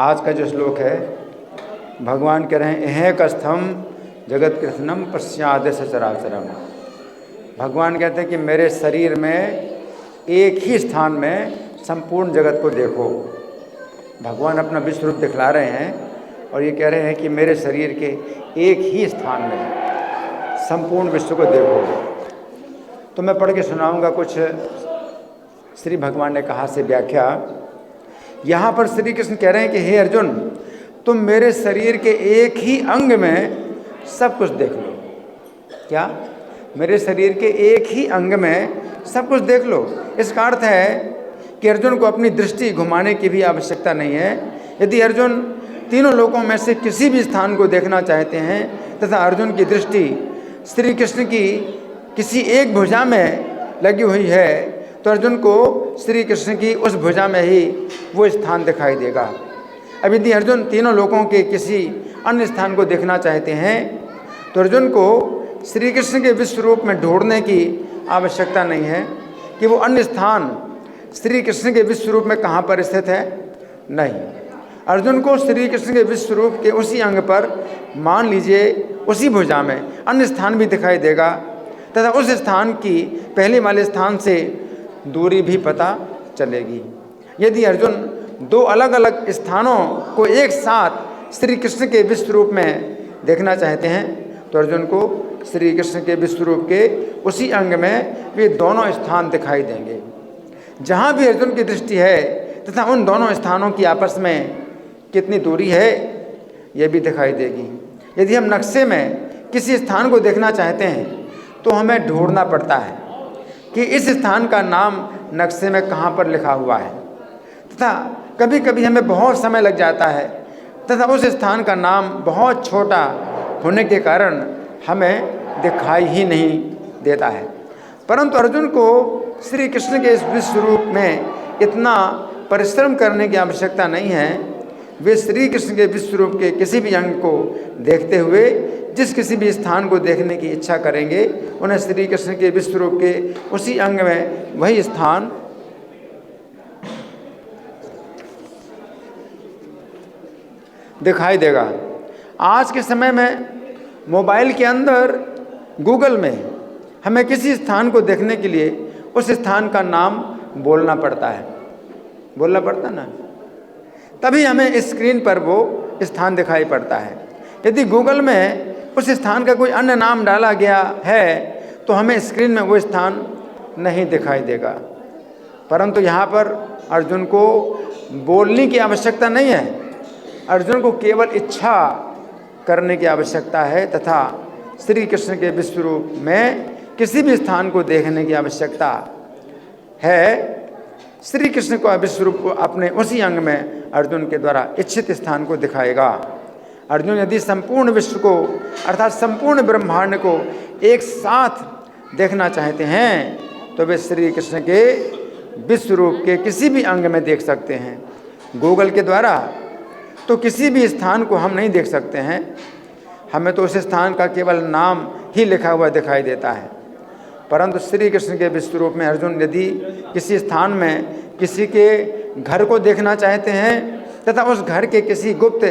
आज का जो श्लोक है, भगवान कह रहे हैं एहकस्थम जगत कृष्णम पश्चाद सचराचरम। भगवान कहते हैं कि मेरे शरीर में एक ही स्थान में संपूर्ण जगत को देखो। भगवान अपना विश्व रूप दिखला रहे हैं और ये कह रहे हैं कि मेरे शरीर के एक ही स्थान में संपूर्ण विश्व को देखो। तो मैं पढ़ के सुनाऊंगा कुछ श्री भगवान ने कहा से व्याख्या। यहाँ पर श्री कृष्ण कह रहे हैं कि हे अर्जुन, तुम मेरे शरीर के एक ही अंग में सब कुछ देख लो। क्या? मेरे शरीर के एक ही अंग में सब कुछ देख लो। इसका अर्थ है कि अर्जुन को अपनी दृष्टि घुमाने की भी आवश्यकता नहीं है। यदि अर्जुन तीनों लोकों में से किसी भी स्थान को देखना चाहते हैं तथा अर्जुन की दृष्टि श्री कृष्ण की किसी एक भुजा में लगी हुई है तो अर्जुन को श्री कृष्ण की उस भुजा में ही वो स्थान दिखाई देगा। अब यदि अर्जुन तीनों लोकों के किसी अन्य स्थान को देखना चाहते हैं तो अर्जुन को श्री कृष्ण के विश्व रूप में ढूंढने की आवश्यकता नहीं है कि वो अन्य स्थान श्री कृष्ण के विश्व रूप में कहाँ पर स्थित है। नहीं, अर्जुन को श्री कृष्ण के विश्व रूप के उसी अंग पर, मान लीजिए उसी भुजा में, अन्य स्थान भी दिखाई देगा तथा उस स्थान की पहले वाले स्थान से दूरी भी पता चलेगी। यदि अर्जुन दो अलग अलग स्थानों को एक साथ श्री कृष्ण के विश्व रूप में देखना चाहते हैं तो अर्जुन को श्री कृष्ण के विश्व रूप के उसी अंग में वे दोनों स्थान दिखाई देंगे। जहाँ भी अर्जुन की दृष्टि है तथा उन दोनों स्थानों की आपस में कितनी दूरी है यह भी दिखाई देगी। यदि हम नक्शे में किसी स्थान को देखना चाहते हैं तो हमें ढूंढना पड़ता है कि इस स्थान का नाम नक्शे में कहाँ पर लिखा हुआ है तथा कभी कभी हमें बहुत समय लग जाता है तथा उस स्थान का नाम बहुत छोटा होने के कारण हमें दिखाई ही नहीं देता है। परंतु अर्जुन को श्री कृष्ण के इस विश्व रूप में इतना परिश्रम करने की आवश्यकता नहीं है। वे श्री कृष्ण के विश्व रूप के किसी भी अंग को देखते हुए जिस किसी भी स्थान को देखने की इच्छा करेंगे उन्हें श्री कृष्ण के विश्व रूप के उसी अंग में वही स्थान दिखाई देगा। आज के समय में मोबाइल के अंदर गूगल में हमें किसी स्थान को देखने के लिए उस स्थान का नाम बोलना पड़ता है, बोलना पड़ता ना, तभी हमें स्क्रीन पर वो स्थान दिखाई पड़ता है। यदि गूगल में उस स्थान का कोई अन्य नाम डाला गया है तो हमें स्क्रीन में वो स्थान नहीं दिखाई देगा। परंतु यहाँ पर अर्जुन को बोलने की आवश्यकता नहीं है, अर्जुन को केवल इच्छा करने की आवश्यकता है तथा श्री कृष्ण के विश्व रूप में किसी भी स्थान को देखने की आवश्यकता है। श्री कृष्ण को विश्व रूप को अपने उसी अंग में अर्जुन के द्वारा इच्छित स्थान को दिखाएगा। अर्जुन यदि संपूर्ण विश्व को अर्थात संपूर्ण ब्रह्मांड को एक साथ देखना चाहते हैं तो वे श्री कृष्ण के विश्व रूप के किसी भी अंग में देख सकते हैं। गूगल के द्वारा तो किसी भी स्थान को हम नहीं देख सकते हैं, हमें तो उस स्थान का केवल नाम ही लिखा हुआ दिखाई देता है। परंतु श्री कृष्ण के विश्व रूप में अर्जुन यदि किसी स्थान में किसी के घर को देखना चाहते हैं तथा उस घर के किसी गुप्त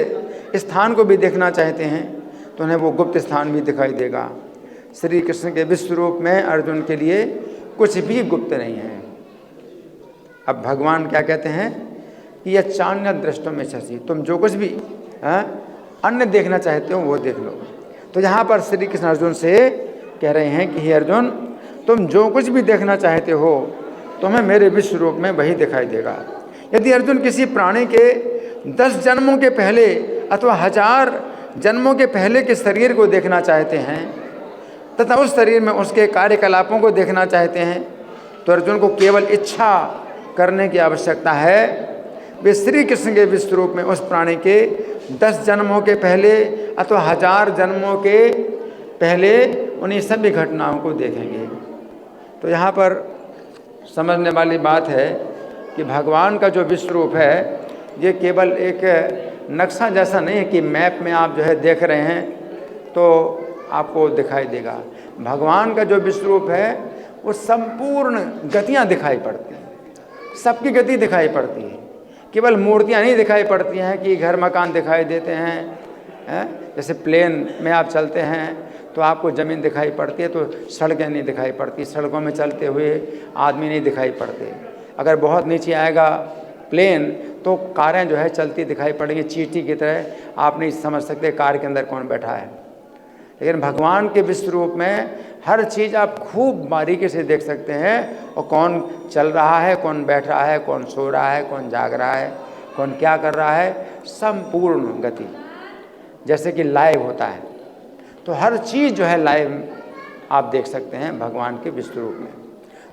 स्थान को भी देखना चाहते हैं तो उन्हें वो गुप्त स्थान भी दिखाई देगा। श्री कृष्ण के विश्व रूप में अर्जुन के लिए कुछ भी गुप्त नहीं है। अब भगवान क्या कहते हैं कि यह चान्य दृष्टों में शशि, तुम जो कुछ भी अन्य देखना चाहते हो वो देख लो। तो यहाँ पर श्री कृष्ण अर्जुन से कह रहे हैं कि हे अर्जुन, तुम जो कुछ भी देखना चाहते हो तुम्हें मेरे विश्व रूप में वही दिखाई देगा। यदि अर्जुन किसी प्राणी के 10 जन्मों के पहले अथवा 1000 जन्मों के पहले के शरीर को देखना चाहते हैं तथा उस शरीर में उसके कार्यकलापों को देखना चाहते हैं तो अर्जुन को केवल इच्छा करने की आवश्यकता है। वे श्री कृष्ण के विश्व रूप में उस प्राणी के 10 जन्मों के पहले अथवा 1000 जन्मों के पहले उन्हीं सभी घटनाओं को देखेंगे। तो यहाँ पर समझने वाली बात है कि भगवान का जो विश्व रूप है ये केवल एक नक्शा जैसा नहीं है कि मैप में आप जो है देख रहे हैं तो आपको दिखाई देगा। भगवान का जो विश्व रूप है वो संपूर्ण गतियाँ दिखाई पड़ती हैं, सबकी गति दिखाई पड़ती है। केवल मूर्तियाँ नहीं दिखाई पड़ती हैं कि घर मकान दिखाई देते हैं, जैसे प्लेन में आप चलते हैं तो आपको ज़मीन दिखाई पड़ती है, तो सड़कें नहीं दिखाई पड़ती, सड़कों में चलते हुए आदमी नहीं दिखाई पड़ते। अगर बहुत नीचे आएगा प्लेन तो कारें जो है चलती दिखाई पड़ेंगी, चींटी की तरह आप नहीं समझ सकते कार के अंदर कौन बैठा है। लेकिन भगवान के विश्व रूप में हर चीज़ आप खूब बारीकी से देख सकते हैं, और कौन चल रहा है, कौन बैठ रहा है, कौन सो रहा है, कौन जाग रहा है, कौन क्या कर रहा है, संपूर्ण गति, जैसे कि लाइव होता है। तो हर चीज़ जो है लाइव आप देख सकते हैं भगवान के विश्व रूप में।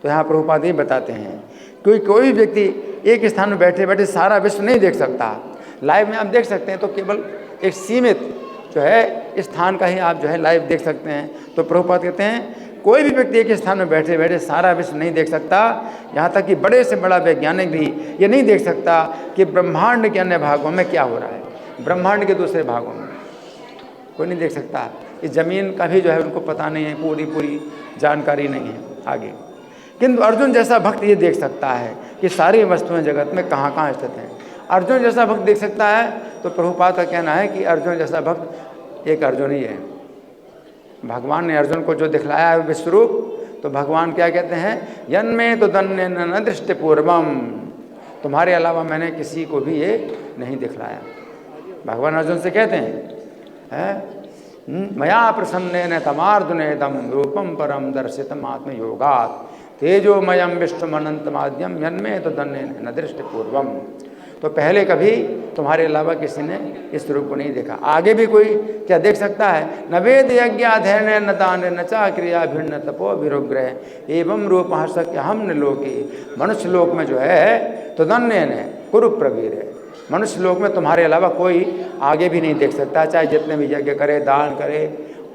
तो यहाँ प्रभुपाद ही बताते हैं क्योंकि कोई व्यक्ति एक स्थान में बैठे बैठे सारा विश्व नहीं देख सकता। लाइव में आप देख सकते हैं तो केवल एक सीमित जो है स्थान का ही आप जो है लाइव देख सकते हैं। तो प्रभुपाद कहते हैं कोई भी व्यक्ति एक स्थान में बैठे बैठे सारा विश्व नहीं देख सकता। यहाँ तक कि बड़े से बड़ा वैज्ञानिक भी ये नहीं देख सकता कि ब्रह्मांड के अन्य भागों में क्या हो रहा है, ब्रह्मांड के दूसरे भागों में कोई नहीं देख सकता। इस ज़मीन का भी जो है उनको पता नहीं है, पूरी जानकारी नहीं है आगे। किंतु अर्जुन जैसा भक्त ये देख सकता है कि सारी वस्तुएं जगत में कहाँ कहाँ स्थित हैं। अर्जुन जैसा भक्त देख सकता है। तो प्रभुपाद का कहना है कि अर्जुन जैसा भक्त एक अर्जुन ही है। भगवान ने अर्जुन को जो दिखलाया है विश्वरूप, तो भगवान क्या कहते हैं, यन्मे तो दन्य न दृष्टि पूर्वम, तुम्हारे अलावा मैंने किसी को भी ये नहीं दिखलाया। भगवान अर्जुन से कहते हैं मया प्रसन्नेन तमार्जुनेदम रूपम परम दर्शितम आत्मयोगात् तेजोमयम विश्वमनंतमाद्यम यन्मे तो दन्य न दृष्टि पूर्वम। तो पहले कभी तुम्हारे अलावा किसी ने इस रूप को नहीं देखा, आगे भी कोई क्या देख सकता है। न वेद यज्ञाध्ययन न दान न चा क्रिया भिन्न तपो विरुग्रह एवं रूप शक्य हम न लोके। मनुष्य लोक में जो है तो दन्य ने कुरु प्रवीर है। मनुष्य लोक में तुम्हारे अलावा कोई आगे भी नहीं देख सकता, चाहे जितने भी यज्ञ करे, दान करे,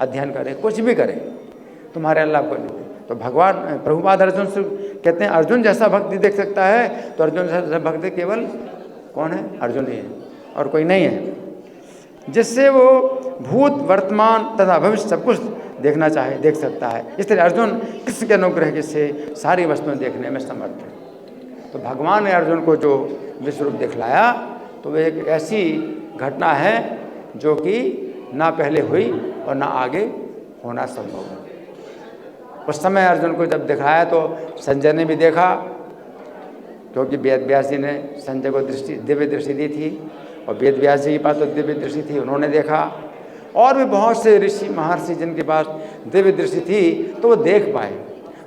अध्ययन करे, कुछ भी करे, तुम्हारे अलावा कोई नहीं। तो भगवान प्रभुपाद अर्जुन से कहते हैं अर्जुन जैसा भक्ति देख सकता है। तो अर्जुन जैसा भक्ति केवल कौन है, अर्जुन ही है और कोई नहीं है, जिससे वो भूत वर्तमान तथा भविष्य सब कुछ देखना चाहे देख सकता है। इस तरह अर्जुन कृष्ण के अनुग्रह से सारी वस्तुएं देखने में समर्थ है। तो भगवान ने अर्जुन को जो विश्वरूप दिखलाया तो वो एक ऐसी घटना है जो कि ना पहले हुई और ना आगे होना संभव है। उस समय अर्जुन को जब दिखाया तो संजय ने भी देखा, क्योंकि वेद व्यास जी ने संजय को दिव्य दृष्टि दी थी, और वेद व्यास जी के पास तो दिव्य दृष्टि थी, उन्होंने देखा। और भी बहुत से ऋषि महर्षि जिनके पास दिव्य दृष्टि थी तो वो देख पाए।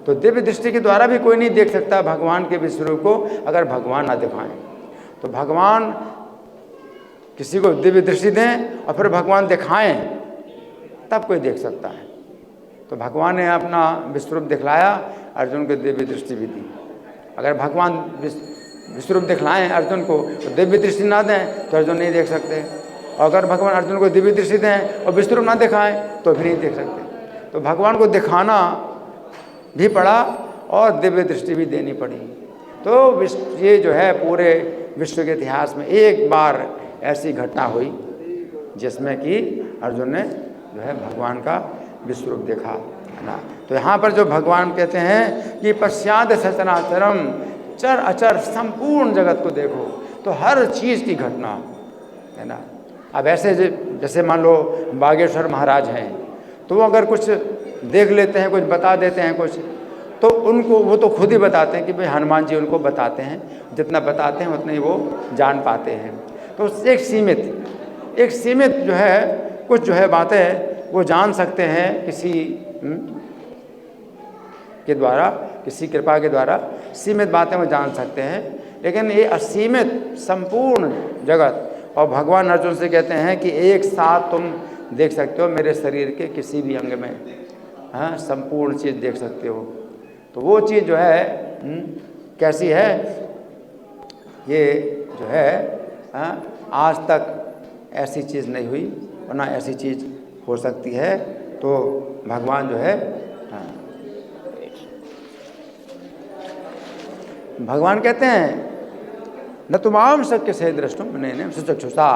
तो दिव्य दृष्टि के द्वारा भी कोई नहीं देख सकता भगवान के विश्वरूप को अगर भगवान ना दिखाएं। तो भगवान किसी को दिव्य दृष्टि दें और फिर भगवान दिखाएं तब कोई देख सकता है। तो भगवान ने अपना विश्वरूप दिखलाया, अर्जुन को दिव्य दृष्टि भी दी। अगर भगवान विश्वरूप दिखलाएं अर्जुन को तो दिव्य दृष्टि ना दें तो अर्जुन नहीं देख सकते, और अगर भगवान अर्जुन को दिव्य दृष्टि दें और विश्वरूप ना दिखाएं तो भी नहीं देख सकते। तो भगवान को दिखाना भी पड़ा और दिव्य दृष्टि भी देनी पड़ी। तो ये जो है पूरे विश्व के इतिहास में एक बार ऐसी घटना हुई जिसमें कि अर्जुन ने जो है भगवान का विश्वरूप देखा, है ना। तो यहाँ पर जो भगवान कहते हैं कि पश्चाद सचराचरम, चर अचर संपूर्ण जगत को देखो, तो हर चीज़ की घटना, है ना। अब ऐसे जैसे मान लो बागेश्वर महाराज हैं तो वो अगर कुछ देख लेते हैं, कुछ बता देते हैं कुछ, तो उनको वो तो खुद ही बताते हैं कि भाई हनुमान जी उनको बताते हैं, जितना बताते हैं उतने ही वो जान पाते हैं। तो एक सीमित जो है कुछ जो है बातें वो जान सकते हैं किसी के द्वारा, किसी कृपा के द्वारा सीमित बातें वो जान सकते हैं। लेकिन ये असीमित संपूर्ण जगत, और भगवान अर्जुन से कहते हैं कि एक साथ तुम देख सकते हो मेरे शरीर के किसी भी अंग में, हाँ, संपूर्ण चीज़ देख सकते हो। तो वो चीज़ जो है कैसी है, ये जो है आज तक ऐसी चीज़ नहीं हुई, वरना ऐसी चीज़ हो सकती है। तो भगवान जो है भगवान कहते हैं न तुमाम शक्य से दृष्टुम नहीं सुचक्षुषा,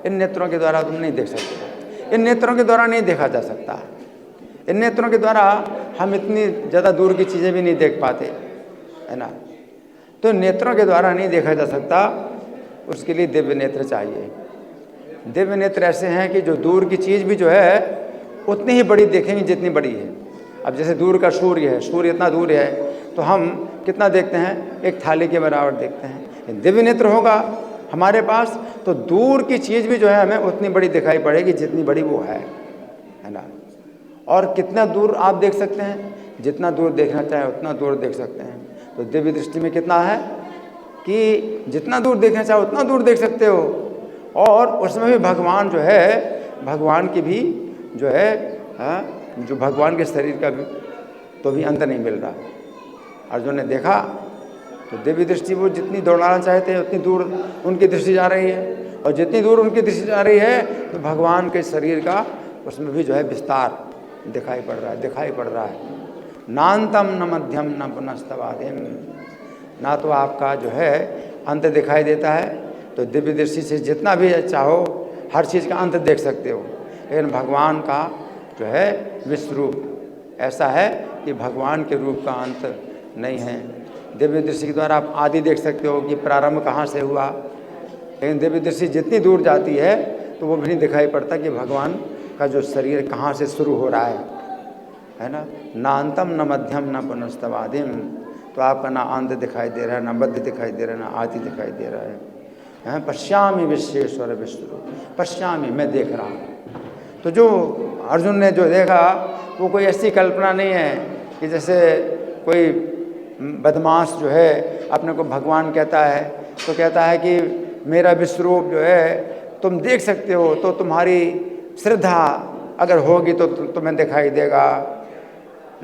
इन नेत्रों के द्वारा तुम नहीं देख सकते, इन नेत्रों के द्वारा नहीं देखा जा सकता, इन नेत्रों के द्वारा हम इतनी ज़्यादा दूर की चीज़ें भी नहीं देख पाते, है ना। तो नेत्रों के द्वारा नहीं देखा जा सकता, उसके लिए दिव्य नेत्र चाहिए। दिव्य नेत्र ऐसे हैं कि जो दूर की चीज़ भी जो है उतनी ही बड़ी देखेंगे जितनी बड़ी है। अब जैसे दूर का सूर्य है, सूर्य इतना दूर है तो हम कितना देखते हैं, एक थाली के बराबर देखते हैं। दिव्य नेत्र होगा हमारे पास तो दूर की चीज़ भी जो है हमें उतनी बड़ी दिखाई पड़ेगी जितनी बड़ी वो है ना। और कितना दूर आप देख सकते हैं, जितना दूर देखना चाहे उतना दूर देख सकते हैं। तो दिव्य दृष्टि में कितना है कि जितना दूर देखना चाहे उतना दूर देख सकते हो। और उसमें भी भगवान जो है, भगवान की भी जो है जो भगवान के शरीर का भी तो भी अंत नहीं मिल रहा। अर्जुन ने देखा तो दिव्य दृष्टि वो जितनी दौड़ाना चाहते हैं उतनी दूर उनकी दृष्टि जा रही है, और जितनी दूर उनकी दृष्टि जा रही है तो भगवान के शरीर का उसमें भी जो है विस्तार दिखाई पड़ रहा है। नान्तम न मध्यम न पुनस्तवादिम, ना तो आपका जो है अंत दिखाई देता है, तो दिव्य दृष्टि से जितना भी चाहो हर चीज़ का अंत देख सकते हो। लेकिन भगवान का जो है विश्व रूप ऐसा है कि भगवान के रूप का अंत नहीं है। दिव्य दृष्टि के द्वारा आप आदि देख सकते हो कि प्रारंभ कहाँ से हुआ, लेकिन दिव्य दृष्टि जितनी दूर जाती है तो वो भी नहीं दिखाई पड़ता कि भगवान का जो शरीर कहाँ से शुरू हो रहा है ना। ना अंतम न मध्यम न पुनस्तवादिम, तो आपका ना अंत दिखाई दे रहा है, ना मध्य दिखाई दे रहा है, ना आदि दिखाई दे रहा है। पश्यामि विश्वेश्वर विश्व, पश्यामि मैं देख रहा हूँ। तो जो अर्जुन ने जो देखा वो कोई ऐसी कल्पना नहीं है कि जैसे कोई बदमाश जो है अपने को भगवान कहता है तो कहता है कि मेरा विश्वरूप जो है तुम देख सकते हो, तो तुम्हारी श्रद्धा अगर होगी तो तुम्हें दिखाई देगा।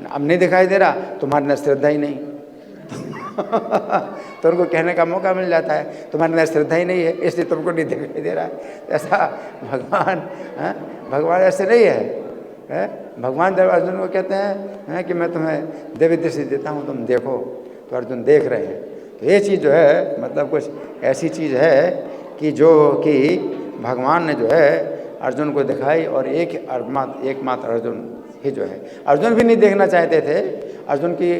अब नहीं दिखाई दे रहा, तुम्हारे अंदर श्रद्धा ही नहीं तो उनको कहने का मौका मिल जाता है तुम्हारे अंदर श्रद्धा ही नहीं है इसलिए तुमको नहीं दिखाई दे रहा है। ऐसा भगवान ऐसे नहीं है। भगवान जब अर्जुन को कहते हैं कि मैं तुम्हें दिव्य दृष्टि देता हूँ, तुम देखो, तो अर्जुन देख रहे हैं। तो ये चीज़ जो है मतलब कुछ ऐसी चीज़ है कि जो कि भगवान ने जो है अर्जुन को दिखाई, और एकमात्र अर्जुन ही जो है, अर्जुन भी नहीं देखना चाहते थे। अर्जुन की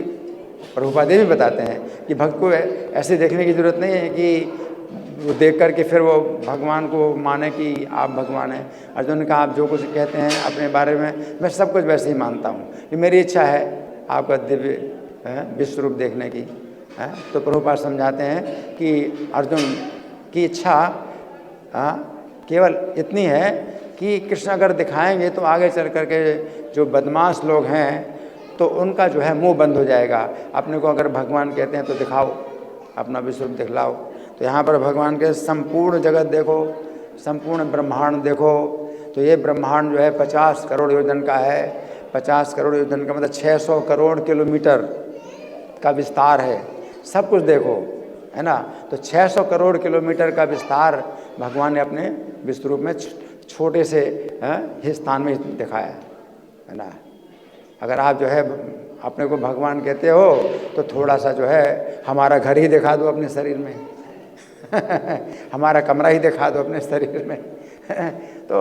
प्रभुपाद भी बताते हैं कि भक्त को ऐसे देखने की ज़रूरत नहीं है कि वो देख करके फिर वो भगवान को माने कि आप भगवान हैं। अर्जुन ने कहा आप जो कुछ कहते हैं अपने बारे में मैं सब कुछ वैसे ही मानता हूँ, कि मेरी इच्छा है आपका दिव्य विश्व रूप देखने की। तो प्रभुपाद समझाते हैं कि अर्जुन की इच्छा केवल इतनी है कि कृष्ण अगर दिखाएंगे तो आगे चल करके जो बदमाश लोग हैं तो उनका जो है मुंह बंद हो जाएगा। अपने को अगर भगवान कहते हैं तो दिखाओ, अपना विश्व रूप दिखलाओ। तो यहाँ पर भगवान के संपूर्ण जगत देखो, संपूर्ण ब्रह्मांड देखो, तो ये ब्रह्मांड जो है 50 करोड़ योजन का है। 50 करोड़ योजन का मतलब 600 करोड़ किलोमीटर का विस्तार है। सब कुछ देखो, है ना। तो 600 करोड़ किलोमीटर का विस्तार भगवान ने अपने विश्व रूप में छोटे से स्थान में दिखाया है ना। अगर आप जो है अपने को भगवान कहते हो तो थोड़ा सा जो है हमारा घर ही दिखा दो अपने शरीर में हमारा कमरा ही दिखा दो अपने शरीर में तो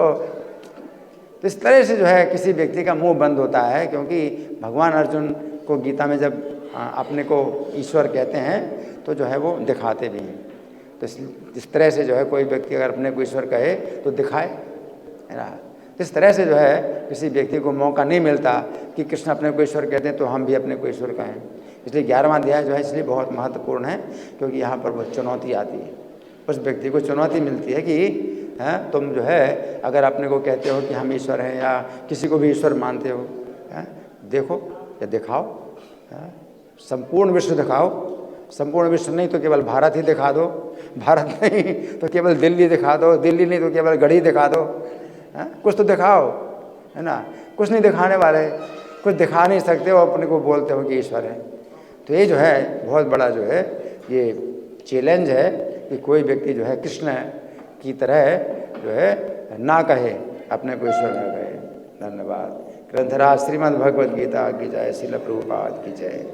इस तरह से जो है किसी व्यक्ति का मुंह बंद होता है, क्योंकि भगवान अर्जुन को गीता में जब अपने को ईश्वर कहते हैं तो जो है वो दिखाते भी हैं। तो इस तरह से जो है कोई व्यक्ति अगर अपने को ईश्वर कहे तो दिखाए, है ना। इस तरह से जो है किसी व्यक्ति को मौका नहीं मिलता कि कृष्ण अपने को ईश्वर कहते हैं तो हम भी अपने को ईश्वर कहें। इसलिए 11वां अध्याय जो है इसलिए बहुत महत्वपूर्ण है, क्योंकि यहाँ पर बहुत चुनौती आती है। उस व्यक्ति को चुनौती मिलती है कि तुम जो है अगर अपने को कहते हो कि हम ईश्वर हैं या किसी को भी ईश्वर मानते हो, देखो या दिखाओ, संपूर्ण विश्व दिखाओ। संपूर्ण विश्व नहीं तो केवल भारत ही दिखा दो, भारत नहीं तो केवल दिल्ली दिखा दो, दिल्ली नहीं तो केवल गढ़ी दिखा दो। कुछ तो दिखाओ, है ना। कुछ नहीं दिखाने वाले, कुछ दिखा नहीं सकते हो, अपने को बोलते हो कि ईश्वर है। तो ये जो है बहुत बड़ा जो है ये चैलेंज है कि कोई व्यक्ति जो है कृष्ण की तरह जो है ना कहे, अपने को ईश्वर ना कहे। धन्यवाद। ग्रंथराज श्रीमद् भगवद गीता की जय। श्रील प्रभुपाद की जय।